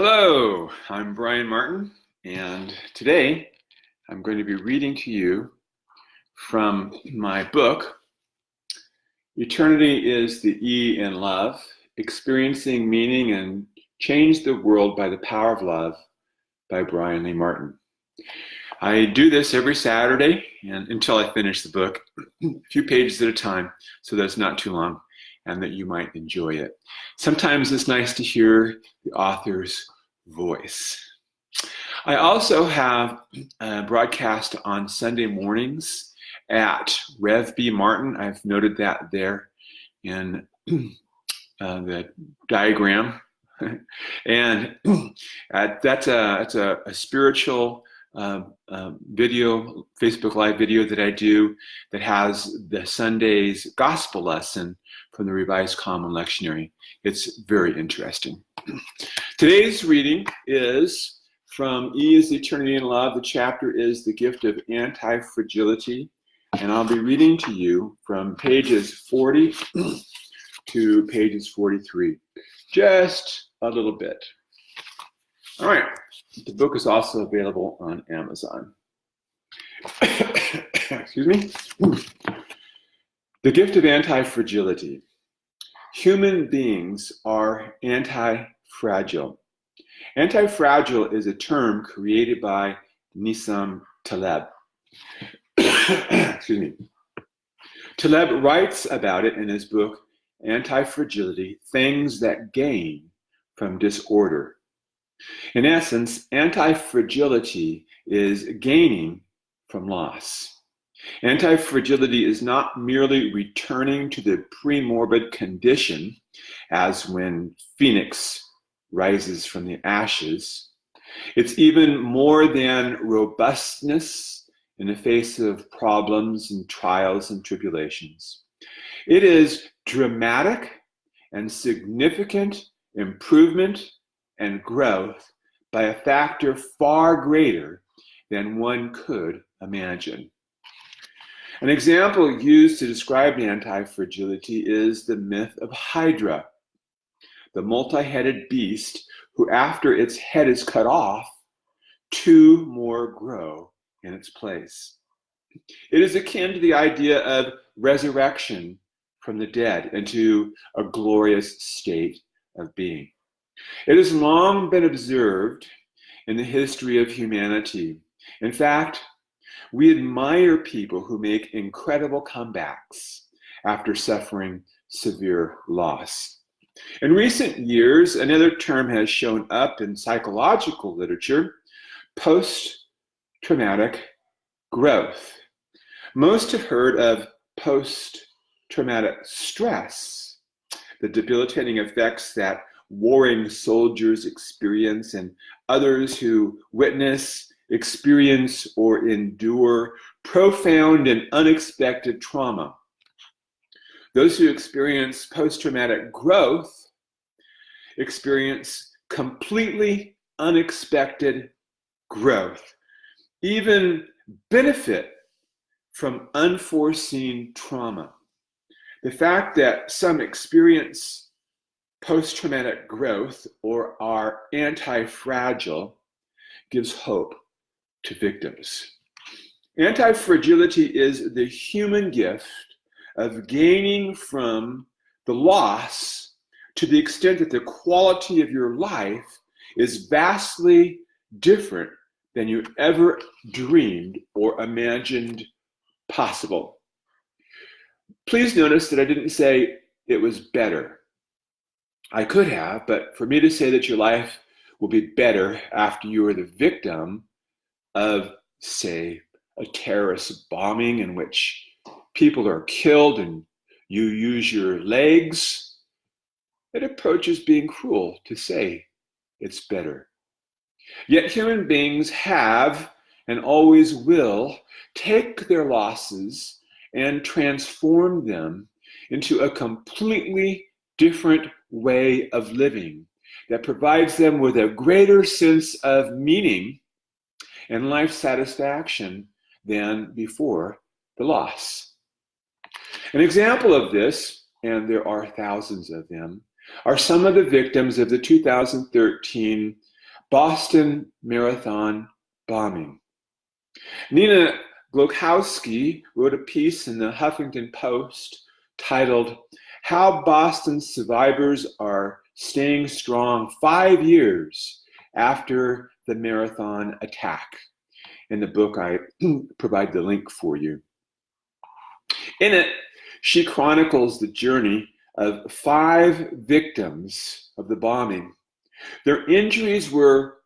Hello, I'm Brian Martin, and today I'm going to be reading to you from my book, Eternity is the E in Love, Experiencing Meaning and Change the World by the Power of Love by Brian Lee Martin. I do this every Saturday and until I finish the book, a few pages at a time, so that it's not too long and that you might enjoy it. Sometimes it's nice to hear the author's voice. I also have a broadcast on Sunday mornings at Rev B. Martin. I've noted that there in the diagram. And that's a spiritual video, Facebook Live video that I do that has the Sunday's gospel lesson from the Revised Common Lectionary. It's very interesting. Today's reading is from E is Eternity in Love. The chapter is The Gift of Antifragility. And I'll be reading to you from pages 40 to pages 43. Just a little bit. All right. The book is also available on Amazon. Excuse me. The Gift of Antifragility. Human beings are anti-fragile. Anti-fragile is a term created by Nissim Taleb. Excuse me. Taleb writes about it in his book, Antifragility, Things That Gain from Disorder. In essence, anti-fragility is gaining from loss. Anti-fragility is not merely returning to the pre-morbid condition, as when Phoenix rises from the ashes. It's even more than robustness in the face of problems and trials and tribulations. It is dramatic and significant improvement and growth by a factor far greater than one could imagine. An example used to describe the anti-fragility is the myth of Hydra, the multi-headed beast who, after its head is cut off, two more grow in its place. It is akin to the idea of resurrection from the dead into a glorious state of being. It has long been observed in the history of humanity. In fact, we admire people who make incredible comebacks after suffering severe loss. In recent years, another term has shown up in psychological literature, post-traumatic growth. Most have heard of post-traumatic stress, the debilitating effects that warring soldiers experience and others who witness, experience, or endure profound and unexpected trauma. Those who experience post-traumatic growth experience completely unexpected growth, even benefit from unforeseen trauma. The fact that some experience post-traumatic growth or are anti-fragile gives hope to victims. Anti-fragility is the human gift of gaining from the loss to the extent that the quality of your life is vastly different than you ever dreamed or imagined possible. Please notice that I didn't say it was better. I could have, but for me to say that your life will be better after you are the victim of, say, a terrorist bombing in which people are killed and you use your legs, it approaches being cruel to say it's better. Yet human beings have and always will take their losses and transform them into a completely different way of living that provides them with a greater sense of meaning and life satisfaction than before the loss. An example of this, and there are thousands of them, are some of the victims of the 2013 Boston Marathon bombing. Nina Glokowski wrote a piece in the Huffington Post titled, "How Boston Survivors Are Staying Strong 5 Years After the Marathon Attack." In the book, I provide the link for you. In it, she chronicles the journey of 5 victims of the bombing. Their injuries were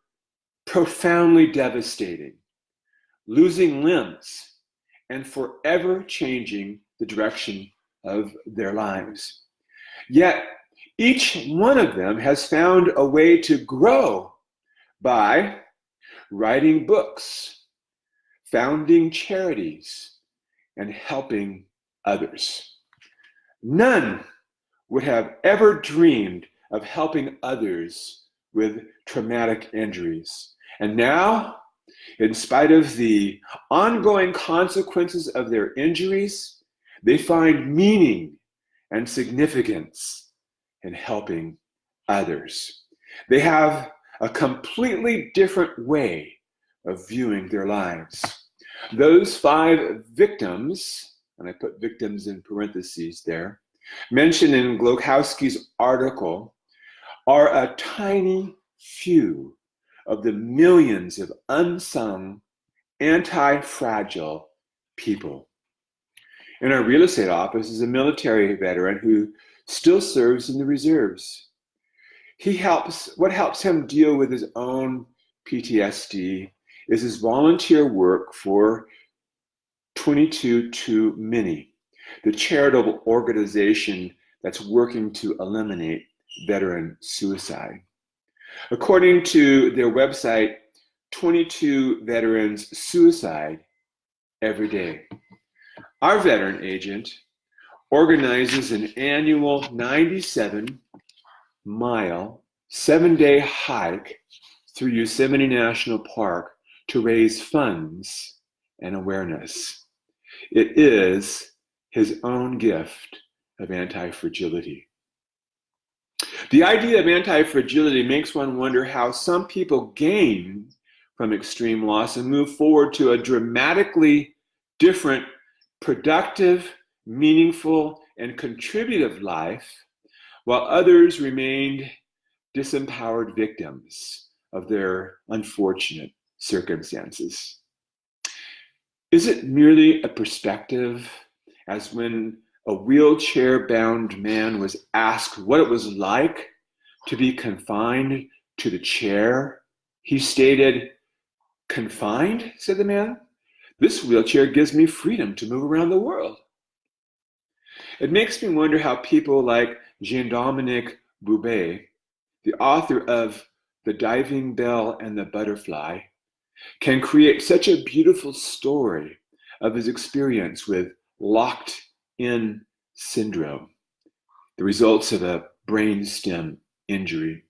profoundly devastating, losing limbs and forever changing the direction of their lives. Yet, each one of them has found a way to grow by writing books, founding charities, and helping others. None would have ever dreamed of helping others with traumatic injuries. And now, in spite of the ongoing consequences of their injuries, they find meaning and significance in helping others. They have a completely different way of viewing their lives. Those 5 victims, and I put victims in parentheses there, mentioned in Glokowski's article, are a tiny few of the millions of unsung, anti-fragile people. In our real estate office is a military veteran who still serves in the reserves. What helps him deal with his own PTSD is his volunteer work for 22 Too Many, the charitable organization that's working to eliminate veteran suicide. According to their website, 22 veterans suicide every day. Our veteran agent organizes an annual 97-mile, 7-day hike through Yosemite National Park to raise funds and awareness. It is his own gift of anti-fragility. The idea of anti-fragility makes one wonder how some people gain from extreme loss and move forward to a dramatically different, productive, meaningful, and contributive life, while others remained disempowered victims of their unfortunate circumstances. Is it merely a perspective, as when a wheelchair-bound man was asked what it was like to be confined to the chair? He stated, "Confined?" said the man. "This wheelchair gives me freedom to move around the world." It makes me wonder how people like Jean-Dominique Boubet, the author of The Diving Bell and the Butterfly, can create such a beautiful story of his experience with locked-in syndrome, the results of a brainstem injury.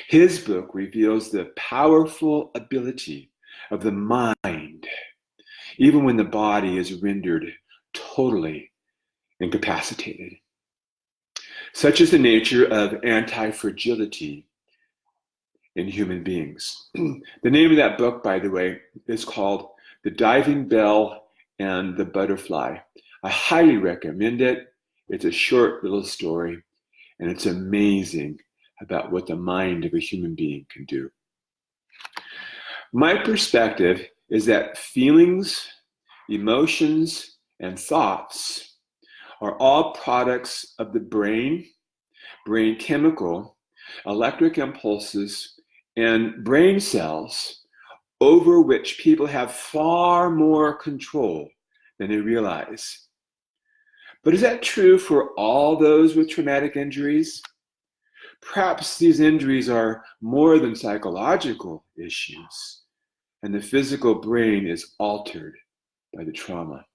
His book reveals the powerful ability of the mind, even when the body is rendered totally incapacitated. Such is the nature of anti-fragility in human beings. The name of that book, by the way, is called The Diving Bell and the Butterfly. I highly recommend it. It's a short little story, and it's amazing about what the mind of a human being can do. My perspective is that feelings, emotions, and thoughts are all products of the brain chemical, electric impulses, and brain cells over which people have far more control than they realize. But is that true for all those with traumatic injuries? Perhaps these injuries are more than psychological issues, and the physical brain is altered by the trauma.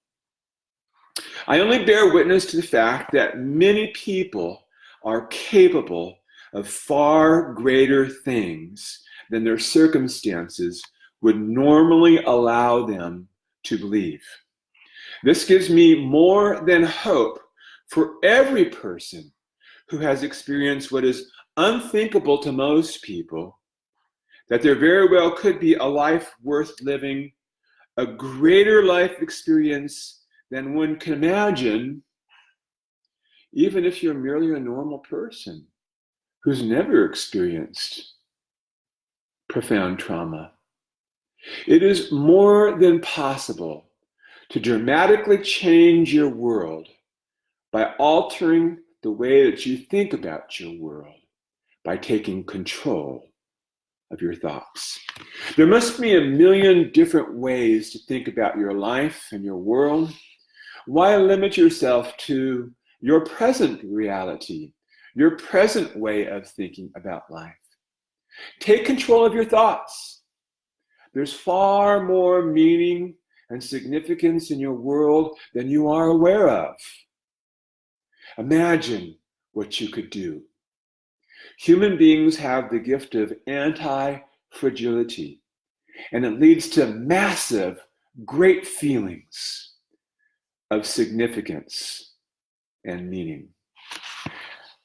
I only bear witness to the fact that many people are capable of far greater things than their circumstances would normally allow them to believe. This gives me more than hope for every person who has experienced what is unthinkable to most people, that there very well could be a life worth living, a greater life experience than one can imagine, even if you're merely a normal person who's never experienced profound trauma. It is more than possible to dramatically change your world by altering the way that you think about your world, by taking control of your thoughts. There must be a million different ways to think about your life and your world. Why limit yourself to your present reality, your present way of thinking about life? Take control of your thoughts. There's far more meaning and significance in your world than you are aware of. Imagine what you could do. Human beings have the gift of antifragility, and it leads to massive, great feelings of significance and meaning.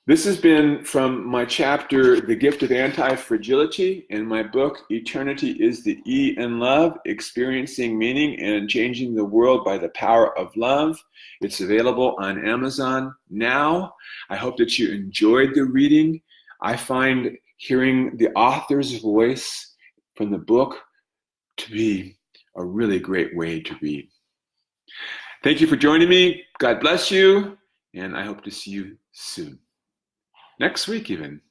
This has been from my chapter, The Gift of Antifragility, in my book, Eternity is the E in Love, Experiencing Meaning and Changing the World by the Power of Love. It's available on Amazon now. I hope that you enjoyed the reading. I find hearing the author's voice from the book to be a really great way to read. Thank you for joining me. God bless you, and I hope to see you soon. Next week even.